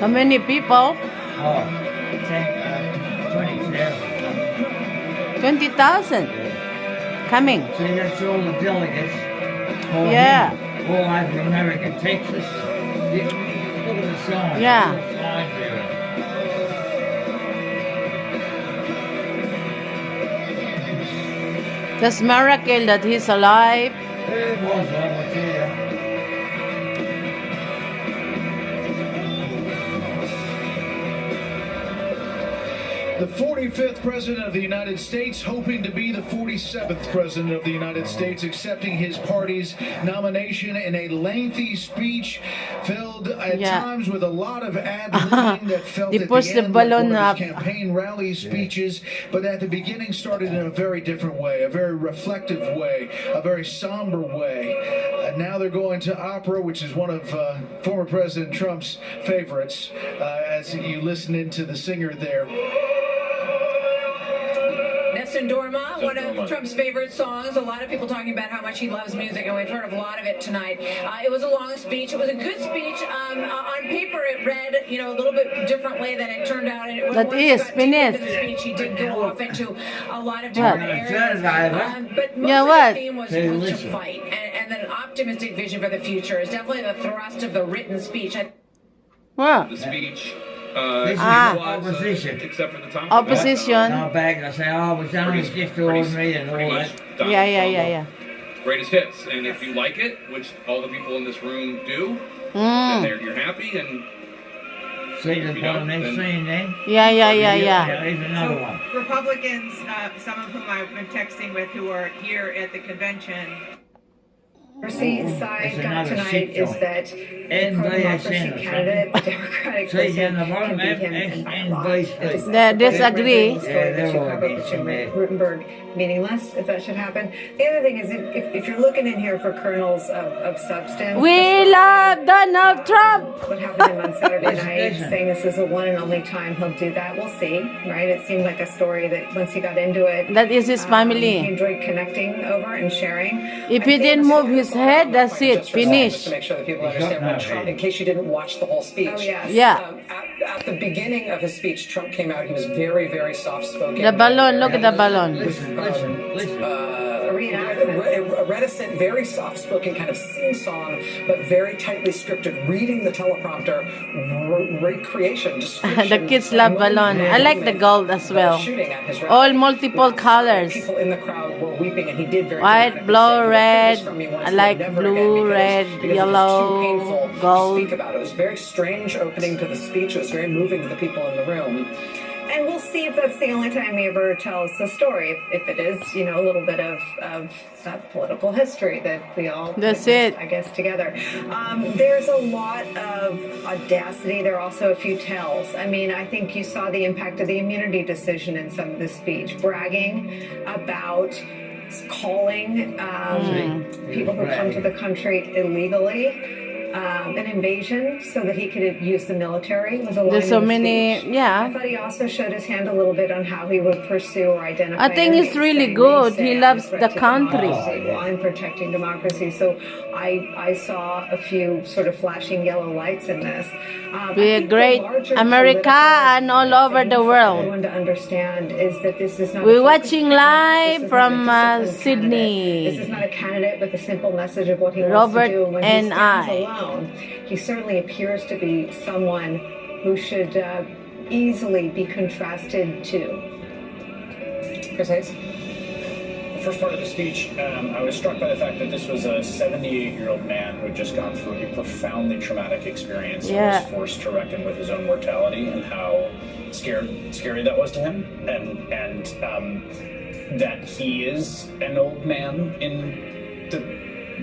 How many people? 20,000 coming. See, that's all the delegates. Yeah. All out from America, Texas. Look at the signs. Yeah. Look at the signs there. That's miracle that he's alive. It was, I will tell you. The 45th President of the United States, hoping to be the 47th President of the United States, accepting his party's nomination in a lengthy speech filled at times with a lot of ad-libbing that felt at the end like one of his campaign rally speeches, but at the beginning started in a very different way, a very reflective way, a very somber way. Now they're going to opera, which is one of former President Trump's favorites, as you listen into the singer there. Dorma, one of Trump's favorite songs. A lot of people talking about how much he loves music, and we've heard of a lot of it tonight. It was a long speech. It was a good speech. On paper, it read, a little bit differently than it turned out. And that is finished. The speech, he did go off into a lot of different areas. But most of the theme was to fight, and then an optimistic vision for the future is definitely the thrust of the written speech. What? The speech. Opposition. Except for the time. Opposition. Now back, I say, it's only just ordinary and all that. Yeah. Greatest hits, and if you like it, which all the people in this room do, then you're happy, and see the bottom next scene then? Yeah. Here's another one. Republicans, some of whom I've been texting with who are here at the convention. Side got tonight is that the pro-democracy candidate, the Democratic person, can beat him by a lot. They disagree. Rutenberg meaningless, if that should happen. The other thing is, if you're looking in here for kernels of substance, we love Donald Trump. What happened to him on Saturday night, saying this is the one and only time he'll do that. We'll see, right? It seemed like a story that once he got into it, that is his family. He enjoyed connecting over and sharing. If he didn't move his head, that's it, finished. To make sure that people understand what Trump, in case you didn't watch the whole speech. Oh, yes. Yeah. At the beginning of his speech, Trump came out. He was very, very soft-spoken. The balloon, look at the balloon. Listen. Reticent, very soft-spoken, kind of sing-song, but very tightly scripted, reading the teleprompter, recreation, description. The kids love balloon. I like the gold as well. All multiple colors. People in the crowd were weeping, and he did very white, blue, red. I like blue, red, yellow, gold. Speak about it. It was a very strange opening to the speech. It was very moving to the people in the room. And we'll see if that's the only time he ever tells the story. If it is, a little bit of political history that we all that's it. I guess together. There's a lot of audacity. There are also a few tells. I mean, I think you saw the impact of the immunity decision in some of the speech, bragging about calling people who come to the country illegally. An invasion so that he could use the military was a line. There's so many, I thought he also showed his hand a little bit on how he would pursue or identify. I think he's really good. He loves the country. Well, I'm protecting democracy. So I saw a few sort of flashing yellow lights in this. Be a great America and all over the world. Everyone to understand is that this is not. We're watching live from Sydney. This is not a candidate with a simple message of what he Robert wants to do. When and he stands I. alone, he certainly appears to be someone who should easily be contrasted to. Chris Hayes? The first part of the speech, I was struck by the fact that this was a 78-year-old man who had just gone through a profoundly traumatic experience and was forced to reckon with his own mortality and how scary that was to him, and that he is an old man in the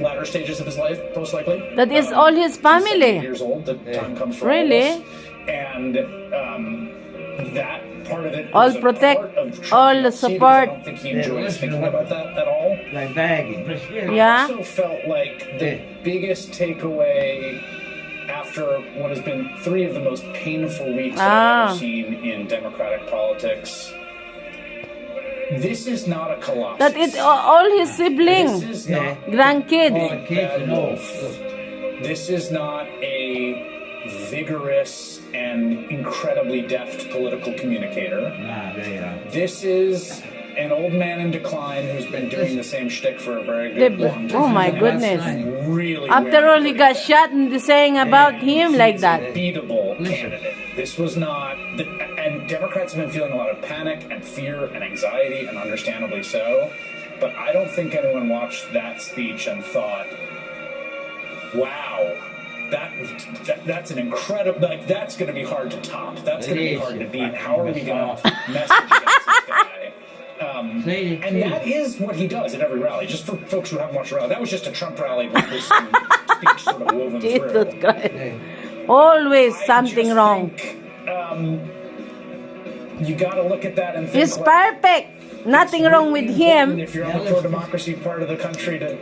latter stages of his life, most likely. That is all his family. 70 years old, the time comes for really? all of us. And that part of it all protect, all the support. I don't think he enjoys thinking about that at all. Like bagging. Yeah. I also felt like the biggest takeaway after what has been 3 of the most painful weeks I've ever seen in Democratic politics. This is not a colossus. That is all his siblings, grandkids. This is not a vigorous, and incredibly deft political communicator. This is an old man in decline who's been doing the same shtick for a very good long time. Oh my goodness. Really After all, he got shot and saying about him like that. Beatable candidate. This was not, and Democrats have been feeling a lot of panic and fear and anxiety, and understandably so. But I don't think anyone watched that speech and thought, wow, that's an incredible, like, that's going to be hard to top. That's going to be hard to beat. How are we going to message against this guy? And that is what he does at every rally. Just for folks who haven't watched a rally, that was just a Trump rally with this speech sort of woven Jesus through. Christ. Always something wrong. You got to look at that and think, He's perfect. Nothing wrong with him. If you're on the pro-democracy part of the country, to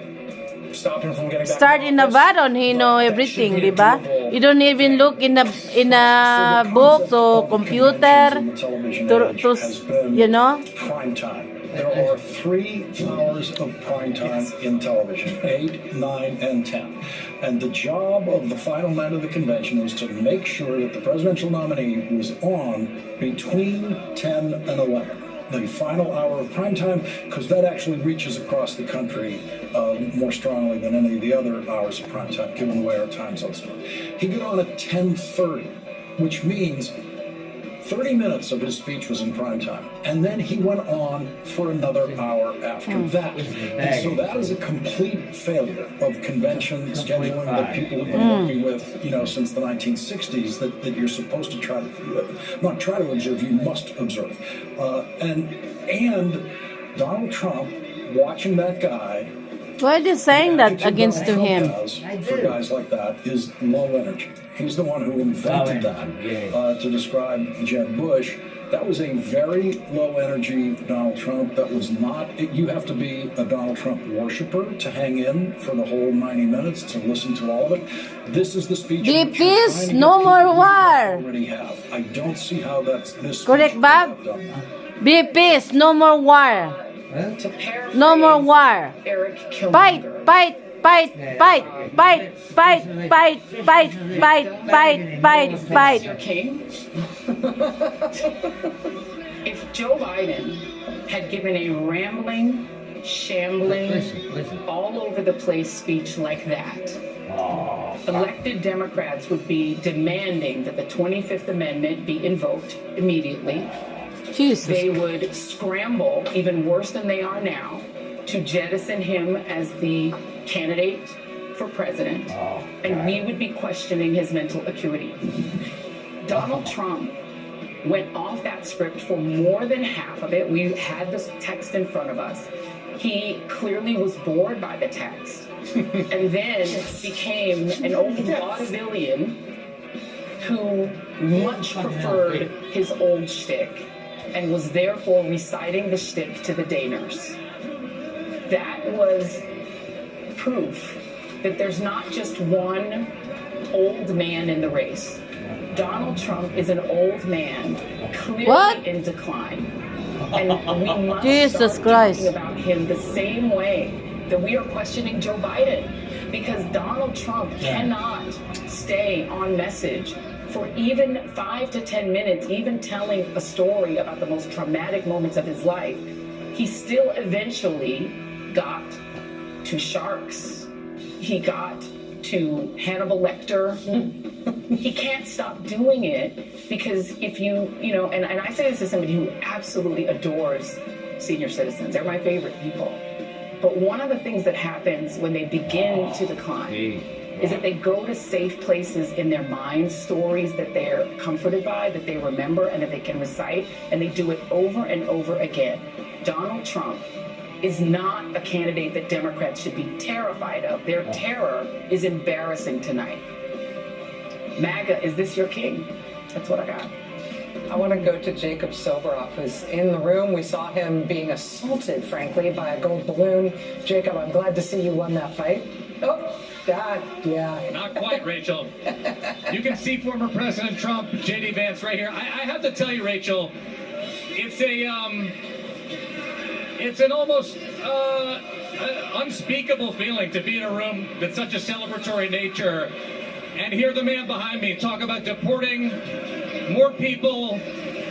stop him from getting back Start in Navarro, he know everything, diba? You don't even look in a book or computer to you know. Prime time. There are 3 hours of prime time in television, 8, 9, and 10. And the job of the final night of the convention was to make sure that the presidential nominee was on between 10 and 11. The final hour of prime time, because that actually reaches across the country more strongly than any of the other hours of prime time, given the way our time zones work. He got on at 10:30, which means 30 minutes of his speech was in prime time. And then he went on for another hour after that. And so that is a complete failure of convention scheduling that people have been working with, since the 1960s, that you're supposed to try to, not try to observe, you must observe. And Donald Trump, watching that guy, Why are they saying that against to him? For guys like that is low energy. He's the one who invented that to describe Jeb Bush. That was a very low energy Donald Trump. That was not, you have to be a Donald Trump worshiper to hang in for the whole 90 minutes to listen to all of it. This is the speech. Be peace, no more war. Already have. I don't see how that's this. Correct, Bob? Be peace, no more war. No more war. Fight, fight, fight, fight, fight, fight, fight, fight, fight, fight, fight, fight. If Joe Biden had given a rambling, shambling, all over the place speech like that, elected Democrats would be demanding that the 25th Amendment be invoked immediately. Jesus. They would scramble, even worse than they are now, to jettison him as the candidate for president, and we would be questioning his mental acuity. Donald Trump went off that script for more than half of it. We had this text in front of us. He clearly was bored by the text, and then became an old vaudevillian who much preferred his old shtick and was therefore reciting the shtick to the Daners. That was proof that there's not just one old man in the race. Donald Trump is an old man, clearly in decline. And we must Jesus start Christ. talking about him the same way that we are questioning Joe Biden. Because Donald Trump cannot stay on message for even 5 to 10 minutes, even telling a story about the most traumatic moments of his life. He still eventually got to sharks. He got to Hannibal Lecter. He can't stop doing it because if and I say this as somebody who absolutely adores senior citizens. They're my favorite people. But one of the things that happens when they begin to decline is that they go to safe places in their minds, stories that they're comforted by, that they remember and that they can recite, and they do it over and over again. Donald Trump is not a candidate that Democrats should be terrified of. Their terror is embarrassing tonight. MAGA, is this your king? That's what I got. I want to go to Jacob Soboroff, who's in the room. We saw him being assaulted, frankly, by a gold balloon. Jacob, I'm glad to see you won that fight. Oh, God, yeah. Not quite, Rachel. You can see former President Trump, J.D. Vance, right here. I have to tell you, Rachel, it's an almost unspeakable feeling to be in a room with such a celebratory nature and hear the man behind me talk about deporting more people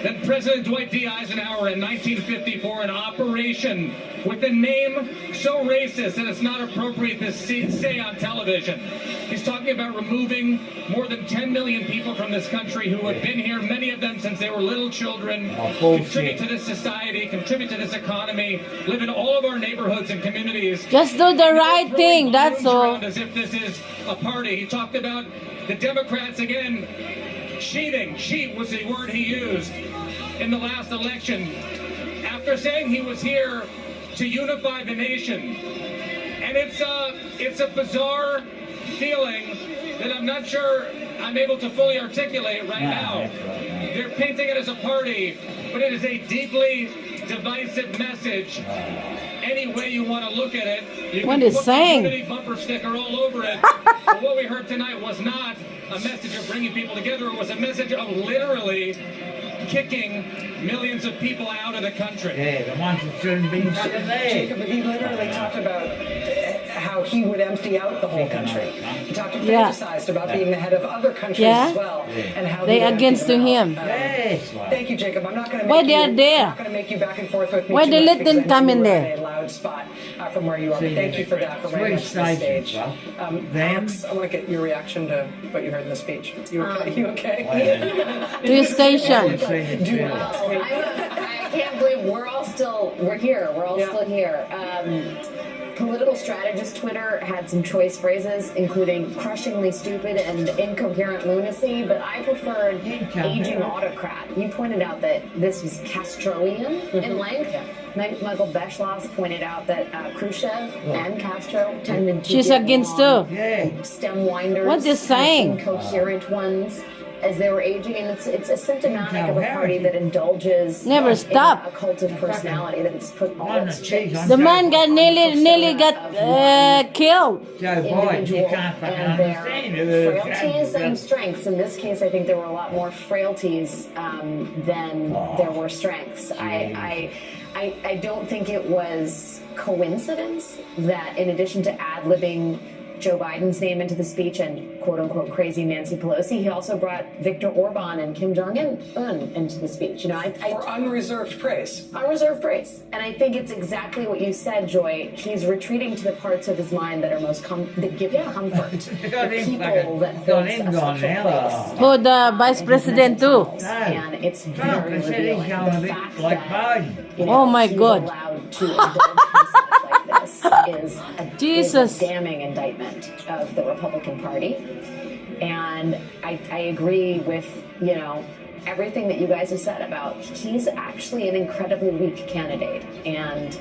than President Dwight D. Eisenhower in 1954, an operation with a name so racist that it's not appropriate to say on television. He's talking about removing more than 10 million people from this country who have been here, many of them since they were little children, contribute to this society, contribute to this economy, live in all of our neighborhoods and communities. Just do the right thing, that's all. As if this is a party. He talked about the Democrats again cheating. Cheat was the word he used in the last election. After saying he was here to unify the nation. And it's a bizarre feeling that I'm not sure I'm able to fully articulate right now. They're painting it as a party, but it is a deeply divisive message. Any way you want to look at it, you What can is put saying? the unity bumper sticker all over it. But what we heard tonight was not a message of bringing people together. It was a message of literally kicking millions of people out of the country. Yeah, the ones that shouldn't be fucking there. Jacob, he literally talked about how he would empty out the whole country. He talked fantasized about being the head of other countries as well, and how They would empty against them out. him. Yes. Thank you, Jacob. I'm not going to Why make they are you. there? I'm not going to make you back and forth with me. Why too they much let them because I come know in you were there? in a loud spot from where you are. But thank you for that, for running up to the Three stage. stages, Alex, I want to get your reaction to what you heard in the speech. You okay? You okay? To your station. Do not. I can't believe we're here. We're all still here. Political strategist Twitter had some choice phrases, including crushingly stupid and incoherent lunacy, but I preferred aging autocrat. You pointed out that this was Castroian in length. Michael Beschloss pointed out that Khrushchev and Castro tended to She's get against along, too. stem winders, What is saying? incoherent ones. As they were aging, and it's a symptomatic of a party that indulges Never in stop. a cult of personality that it's put all its chips The man got nearly got killed. Joe Biden, you can't fucking and their understand it. frailties and strengths. In this case, I think there were a lot more frailties than there were strengths. I don't think it was coincidence that in addition to ad-libbing Joe Biden's name into the speech and quote-unquote crazy Nancy Pelosi, he also brought Viktor Orban and Kim Jong-un into the speech. You know, For unreserved praise. Unreserved praise. And I think it's exactly what you said, Joy. He's retreating to the parts of his mind that are most that give him comfort. The people that holds a special place. For the vice president too. And it's very revealing. The fact that, you know, Oh my he's God. allowed to indulge himself like this is Jesus. a damning indictment of the Republican Party. And I agree with, you know, everything that you guys have said about he's actually an incredibly weak candidate. And,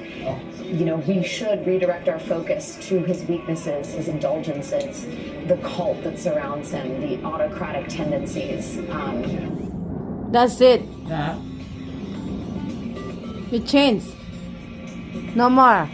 you know, we should redirect our focus to his weaknesses, his indulgences, the cult that surrounds him, the autocratic tendencies. That's it. We change. No more.